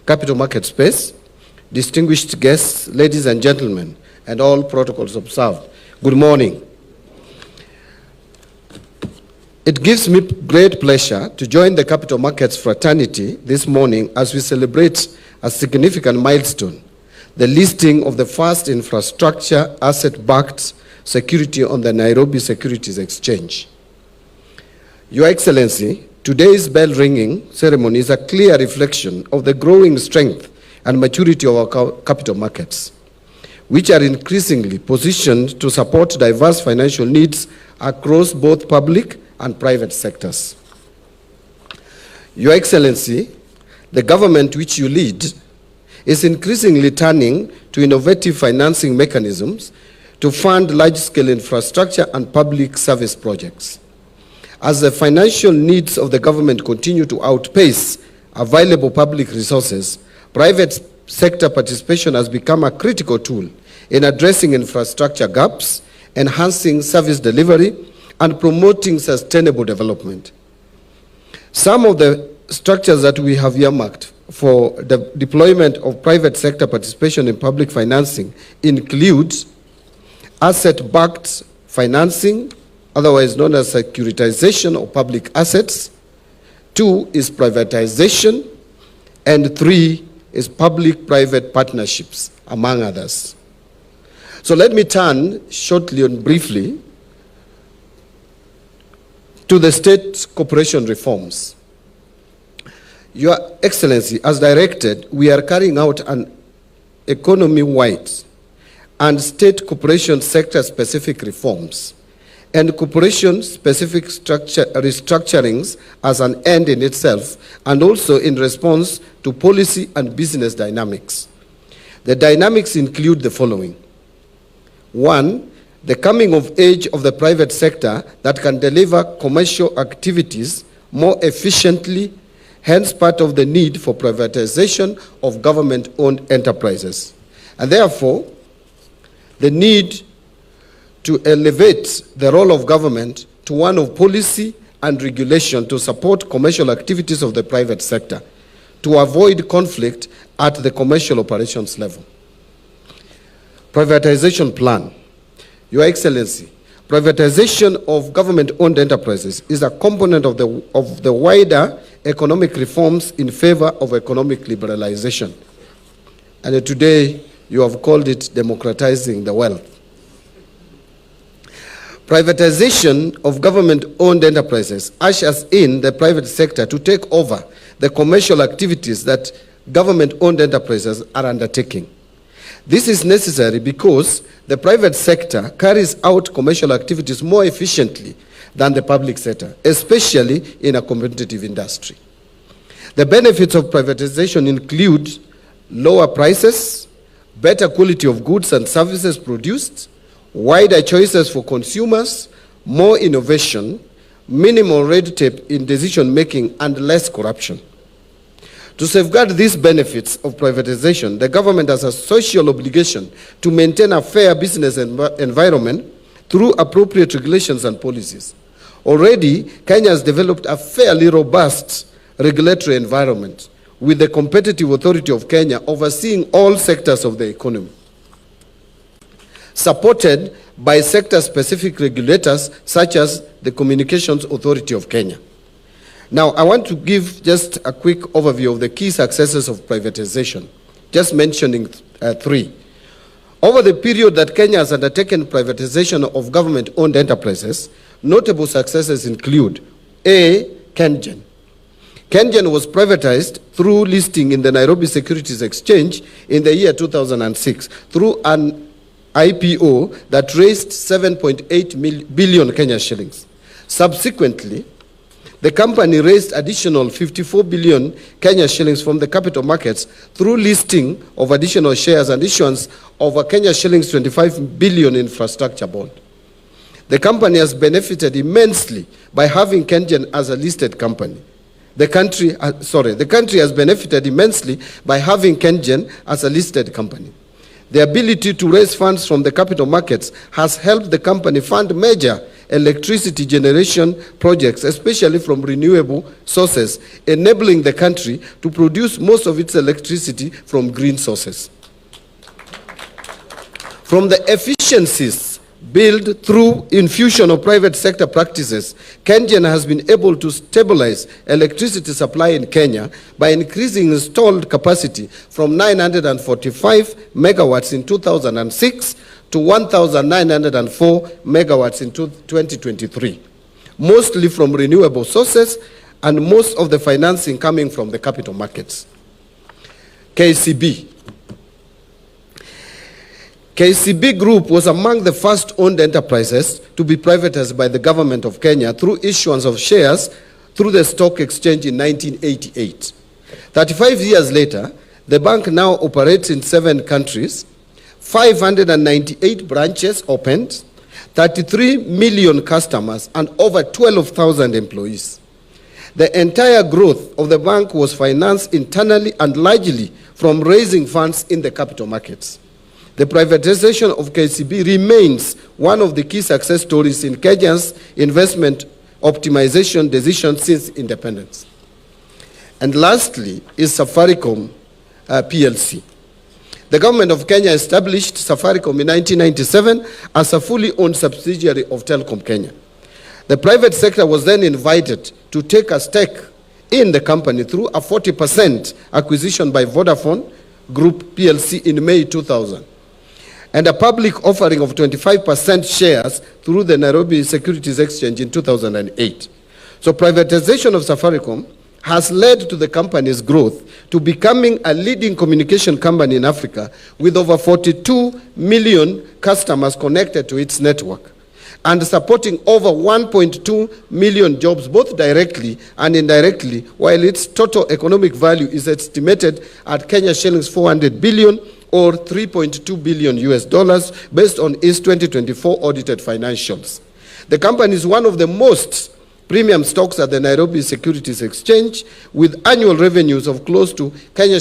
capital market space, distinguished guests, ladies and gentlemen, and all protocols observed, good morning. It gives me great pleasure to join the capital markets fraternity this morning as we celebrate a significant milestone, the listing of the first infrastructure asset-backed security on the Nairobi Securities Exchange. Your Excellency, today's bell-ringing ceremony is a clear reflection of the growing strength and maturity of our capital markets, which are increasingly positioned to support diverse financial needs across both public and private sectors. Your Excellency, the government which you lead is increasingly turning to innovative financing mechanisms to fund large-scale infrastructure and public service projects. As the financial needs of the government continue to outpace available public resources, private sector participation has become a critical tool in addressing infrastructure gaps, enhancing service delivery, and promoting sustainable development. Some of the structures that we have earmarked for the deployment of private sector participation in public financing include asset-backed financing, otherwise known as securitization of public assets. 2 is privatization, and 3 is public-private partnerships, among others. So let me turn shortly and briefly to the state corporation reforms. Your Excellency, as directed, we are carrying out an economy-wide and state corporation sector-specific reforms and corporation-specific restructurings as an end in itself, and also in response to policy and business dynamics. The dynamics include the following. 1, the coming of age of the private sector that can deliver commercial activities more efficiently, hence part of the need for privatization of government-owned enterprises. And therefore, the need to elevate the role of government to one of policy and regulation to support commercial activities of the private sector, to avoid conflict at the commercial operations level. Privatization plan. Your Excellency, privatization of government-owned enterprises is a component of the wider economic reforms in favor of economic liberalization. And today, you have called it democratizing the wealth. Privatization of government-owned enterprises ushers in the private sector to take over the commercial activities that government-owned enterprises are undertaking. This is necessary because the private sector carries out commercial activities more efficiently than the public sector, especially in a competitive industry. The benefits of privatization include lower prices, better quality of goods and services produced, wider choices for consumers, more innovation, minimal red tape in decision-making, and less corruption. To safeguard these benefits of privatization, the government has a social obligation to maintain a fair business environment through appropriate regulations and policies. Already, Kenya has developed a fairly robust regulatory environment with the Competitive Authority of Kenya overseeing all sectors of the economy, supported by sector-specific regulators such as the Communications Authority of Kenya. Now, I want to give just a quick overview of the key successes of privatization, just mentioning 3. Over the period that Kenya has undertaken privatization of government-owned enterprises, notable successes include A. KenGen. KenGen was privatized through listing in the Nairobi Securities Exchange in the year 2006 through an IPO that raised 7.8 billion Kenya shillings. Subsequently, the company raised additional 54 billion Kenya shillings from the capital markets through listing of additional shares and issuance of a Kenya shillings 25 billion infrastructure bond. The company has benefited immensely by having KenGen as a listed company. The country has benefited immensely by having KenGen as a listed company. The ability to raise funds from the capital markets has helped the company fund major electricity generation projects, especially from renewable sources, enabling the country to produce most of its electricity from green sources. From the efficiencies built through infusion of private sector practices, KenGen has been able to stabilize electricity supply in Kenya by increasing installed capacity from 945 megawatts in 2006 to 1,904 megawatts in 2023, mostly from renewable sources and most of the financing coming from the capital markets. KCB. KCB Group was among the first owned enterprises to be privatized by the government of Kenya through issuance of shares through the stock exchange in 1988. 35 years later, the bank now operates in 7 countries, 598 branches opened, 33 million customers, and over 12,000 employees. The entire growth of the bank was financed internally and largely from raising funds in the capital markets. The privatization of KCB remains one of the key success stories in Kenya's investment optimization decision since independence. And lastly is Safaricom PLC. The government of Kenya established Safaricom in 1997 as a fully owned subsidiary of Telecom Kenya. The private sector was then invited to take a stake in the company through a 40% acquisition by Vodafone Group PLC in May 2000. And a public offering of 25% shares through the Nairobi Securities Exchange in 2008. So privatization of Safaricom has led to the company's growth to becoming a leading communication company in Africa with over 42 million customers connected to its network and supporting over 1.2 million jobs both directly and indirectly, while its total economic value is estimated at Kenya shillings 400 billion or 3.2 billion US dollars based on its 2024 audited financials. The company is one of the most premium stocks at the Nairobi Securities Exchange with annual revenues of close to Kenya